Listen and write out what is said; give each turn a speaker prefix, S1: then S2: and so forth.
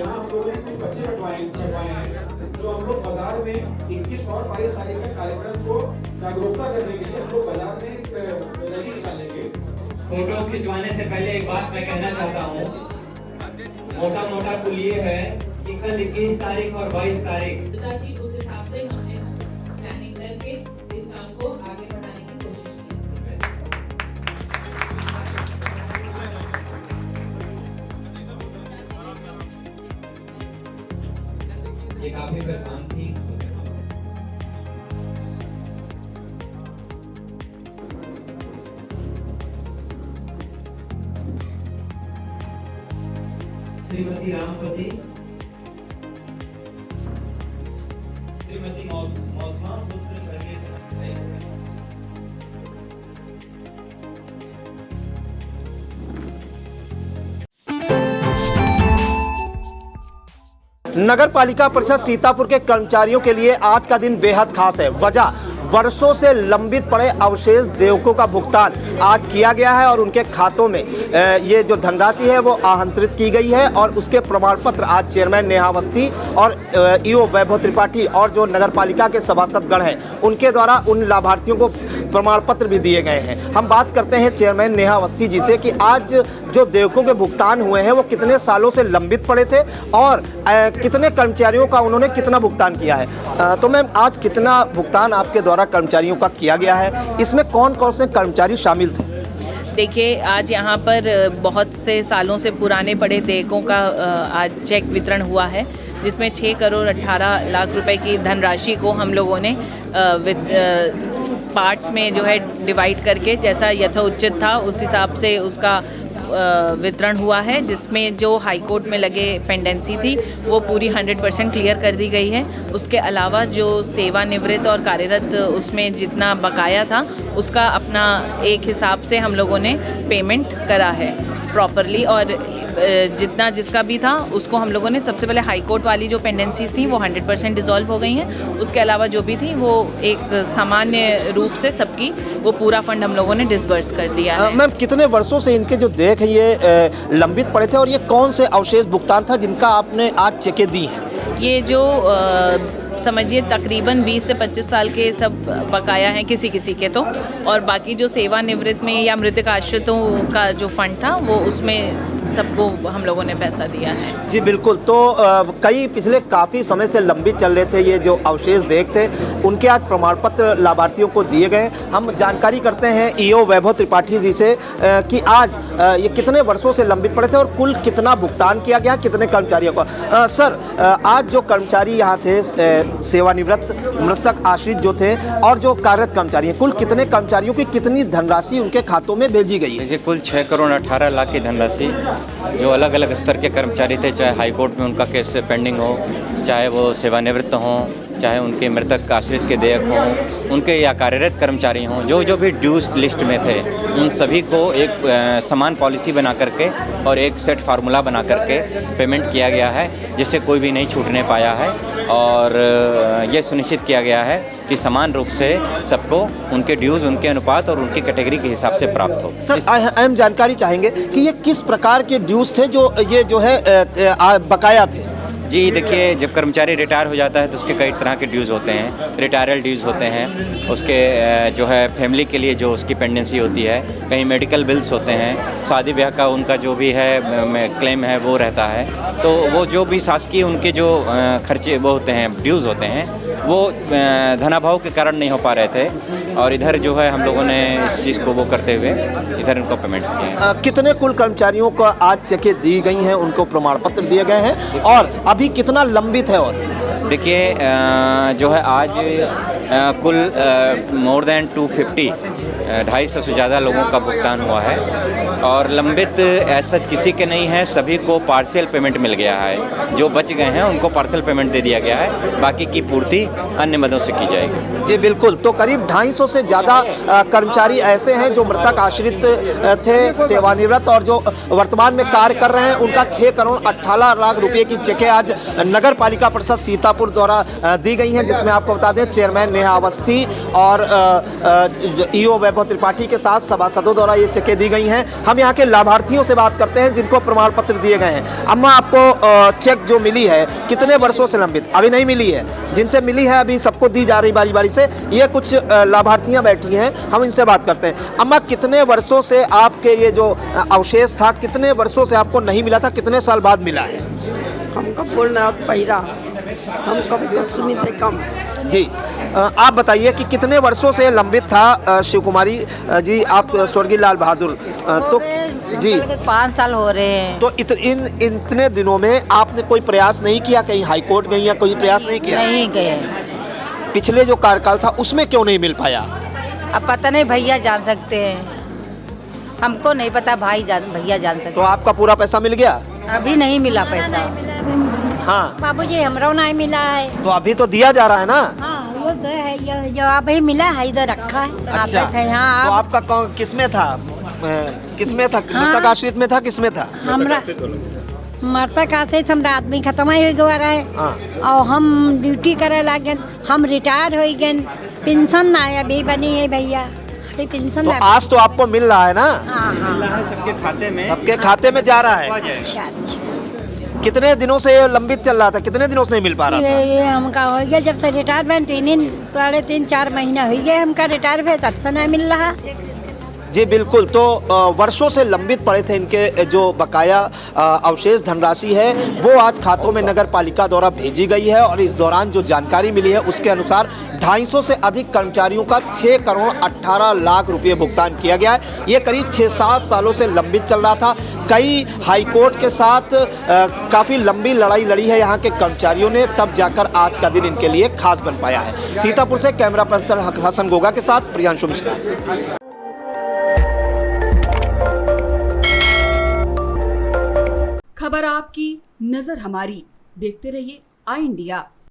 S1: यहाँ हम लोगों ने कुछ बच्चे छपवाए हैं, जो हम लोग बाजार में 21 और 22 तारीख का कार्यक्रम को जागरूकता करने के लिए हम लोग बाजार में एक रैली निकालेंगे।
S2: फोटो खिंचवाने से पहले एक बात मैं कहना चाहता हूँ, मोटा मोटा कुल ये है कि कल 21 तारीख और 22 तारीख
S3: ताकि उस हिसाब से हमने प्लानिंग करके इस काम को आगे बढ़ाने की कोशिश की।
S2: ये काफी परेशान थी। श्रीमती रामपति, श्रीमती मौसमा पुत्र सर्वेश।
S4: नगर पालिका परिषद सीतापुर के कर्मचारियों के लिए आज का दिन बेहद खास है। वजह वर्षों से लंबित पड़े अवशेष देयकों का भुगतान आज किया गया है और उनके खातों में ये जो धनराशि है वो आहंतरित की गई है और उसके प्रमाण पत्र आज चेयरमैन नेहा अवस्थी और ईओ वैभव त्रिपाठी और जो नगर पालिका के सभासदगण हैं उनके द्वारा उन लाभार्थियों को प्रमाण पत्र भी दिए गए हैं। हम बात करते हैं चेयरमैन नेहा अवस्थी जी से कि आज जो देयकों के भुगतान हुए हैं वो कितने सालों से लंबित पड़े थे और कितने कर्मचारियों का उन्होंने कितना भुगतान किया है। तो मैम आज कितना भुगतान आपके द्वारा कर्मचारियों का किया गया है, इसमें कौन कौन से कर्मचारी शामिल थे?
S3: देखिए, आज यहाँ पर बहुत से सालों से पुराने पड़े देयकों का आज चेक वितरण हुआ है, जिसमें 6 करोड़ 18 लाख रुपए की धनराशि को हम लोगों ने पार्ट्स में जो है डिवाइड करके जैसा यथोचित था उस हिसाब से उसका वितरण हुआ है, जिसमें जो हाई कोर्ट में लगे पेंडेंसी थी वो पूरी 100% क्लियर कर दी गई है। उसके अलावा जो सेवानिवृत्त और कार्यरत उसमें जितना बकाया था उसका अपना एक हिसाब से हम लोगों ने पेमेंट करा है प्रॉपरली, और जितना जिसका भी था उसको हम लोगों ने सबसे पहले हाई कोर्ट वाली जो पेंडेंसीज थी वो 100% डिसॉल्व हो गई हैं। उसके अलावा जो भी थी वो एक सामान्य रूप से सबकी वो पूरा फंड हम लोगों ने डिसबर्स कर दिया है।
S4: मैम कितने वर्षों से इनके जो देयक है ये लंबित पड़े थे और ये कौन से अवशेष भुगतान था जिनका आपने आज चेकें दी हैं?
S3: ये जो समझिए तकरीबन 20 से 25 साल के सब बकाया हैं किसी किसी के, तो और बाकी जो सेवानिवृत्त में या मृतक आश्रितों का जो फंड था वो उसमें सबको हम लोगों ने पैसा दिया है।
S4: जी बिल्कुल। तो कई पिछले काफ़ी समय से लंबित चल रहे थे ये जो अवशेष देयक थे, उनके आज प्रमाण पत्र लाभार्थियों को दिए गए। हम जानकारी करते हैं ईओ वैभव त्रिपाठी जी से कि आज ये कितने वर्षों से लंबित पड़े थे और कुल कितना भुगतान किया गया, कितने कर्मचारियों का। सर आज जो कर्मचारी यहाँ थे सेवानिवृत्त मृतक आश्रित जो थे और जो कार्यरत कर्मचारी हैं, कुल कितने कर्मचारियों की कितनी धनराशि उनके खातों में भेजी गई है?
S5: देखिए, कुल 6 करोड़ 18 लाख की धनराशि जो अलग अलग स्तर के कर्मचारी थे, चाहे हाई कोर्ट में उनका केस पेंडिंग हो, चाहे वो सेवानिवृत्त हों, चाहे उनके मृतक आश्रित के देयक हों, उनके या कार्यरत कर्मचारी हों, जो भी ड्यूज लिस्ट में थे उन सभी को एक समान पॉलिसी बना करके और एक सेट फार्मूला बना करके पेमेंट किया गया है, जिससे कोई भी नहीं छूटने पाया है और ये सुनिश्चित किया गया है कि समान रूप से सबको उनके ड्यूज, उनके अनुपात और उनकी कैटेगरी के हिसाब से प्राप्त हो।
S4: सर अहम जानकारी चाहेंगे कि ये किस प्रकार के ड्यूज थे जो ये जो है बकाया थे?
S5: जी देखिए, जब कर्मचारी रिटायर हो जाता है तो उसके कई तरह के ड्यूज़ होते हैं। रिटायरल ड्यूज़ होते हैं, उसके जो है फैमिली के लिए जो उसकी पेंडेंसी होती है, कहीं मेडिकल बिल्स होते हैं, शादी ब्याह का उनका जो भी है क्लेम है वो रहता है। तो वो जो भी शासकीय उनके जो खर्चे वो होते हैं, ड्यूज़ होते हैं, वो धनाभाव के कारण नहीं हो पा रहे थे और इधर जो है हम लोगों ने इस चीज़ को वो करते हुए इधर उनको पेमेंट्स किए हैं।
S4: कितने कुल कर्मचारियों को आज चेकें दी गई हैं, उनको प्रमाण पत्र दिए गए हैं और अभी कितना लंबित है? और
S5: देखिए जो है आज कुल मोर देन 250 250 से ज़्यादा लोगों का भुगतान हुआ है और लंबित ऐसा किसी के नहीं है, सभी को पार्शियल पेमेंट मिल गया है। जो बच गए हैं उनको पार्शियल पेमेंट दे दिया गया है, बाकी की पूर्ति अन्य मदों से की जाएगी।
S4: जी बिल्कुल। तो करीब 250 से ज़्यादा कर्मचारी ऐसे हैं जो मृतक आश्रित थे, सेवानिवृत्त और जो वर्तमान में कार्य कर रहे हैं, उनका 6 करोड़ 18 लाख रुपए की चेकें आज नगर पालिका परिषद सीतापुर द्वारा दी गई हैं, जिसमें आपको बता दें चेयरमैन नेहा अवस्थी और ईओ वैभव त्रिपाठी के साथ सभासदों द्वारा ये चेकें दी गई हैं। हम हम यहाँ के लाभार्थियों से बात करते हैं जिनको प्रमाण पत्र दिए गए हैं। अम्मा, आपको चेक जो मिली है कितने वर्षों से लंबित? अभी नहीं मिली है, जिनसे मिली है अभी सबको दी जा रही बारी बारी से। ये कुछ लाभार्थियाँ बैठी हैं, हम इनसे बात करते हैं। अम्मा, कितने वर्षों से आपके ये जो अवशेष था, कितने वर्षों से आपको नहीं मिला था, कितने साल बाद मिला है?
S6: हमको बोलना पहिरा, हम कभी तो सुनी थे कम।
S4: जी, आप बताइए कि कितने वर्षों से लंबित था शिव कुमारी जी, आप स्वर्गीय लाल बहादुर? तो जी
S7: 5 साल हो रहे हैं।
S4: तो इतने दिनों में आपने कोई प्रयास नहीं किया, कहीं हाई कोर्ट गई या कोई प्रयास नहीं किया?
S7: नहीं गए।
S4: पिछले जो कार्यकाल था उसमें क्यों नहीं मिल पाया?
S7: अब पता नहीं, भैया जान सकते हैं, हमको नहीं पता, भैया जान सकते।
S4: तो आपका पूरा पैसा मिल गया?
S7: अभी नहीं मिला पैसा।
S4: हाँ
S7: बाबूजी, हमरो नहीं मिला है।
S4: तो अभी तो दिया जा रहा है ना?
S7: हाँ, वो तो है, जो अभी मिला है इधर रखा है।
S4: अच्छा,
S7: है यहाँ।
S4: तो आपका किसमें था? किसमें था? मृतक आश्रित में था, किसमें था?
S7: हमरा मृतक आश्रित हमरा आदमी खत्म हो गया रहे।
S4: हाँ।
S7: और हम ड्यूटी करे लगे, हम रिटायर हो गए, पेंशन ना अभी बनी है भैया, पेंशन।
S4: तो आज तो आपको मिल रहा है ना?
S7: हाँ हाँ,
S4: सबके खाते में जा रहा है।
S7: अच्छा अच्छा।
S4: कितने दिनों से ये लंबित चल रहा था, कितने दिनों से नहीं मिल पा रहा था?
S7: ये हमका हो गया जब से रिटायरमेंट 3.5-4 महीना हो गया हमका रिटायर हुए, तब से नहीं मिल रहा।
S4: जी बिल्कुल, तो वर्षों से लंबित पड़े थे इनके जो बकाया अवशेष धनराशि है वो आज खातों में नगर पालिका द्वारा भेजी गई है। और इस दौरान जो जानकारी मिली है उसके अनुसार 250 से अधिक कर्मचारियों का 6 करोड़ 18 लाख रुपए भुगतान किया गया है। ये करीब 6-7 सालों से लंबित चल रहा था। कई हाईकोर्ट के साथ काफ़ी लंबी लड़ाई लड़ी है यहाँ के कर्मचारियों ने, तब जाकर आज का दिन इनके लिए खास बन पाया है। सीतापुर से कैमरा पर्सन हसन गोगा के साथ प्रियांशु मिश्रा।
S8: खबर आपकी, नजर हमारी। देखते रहिए आई इंडिया।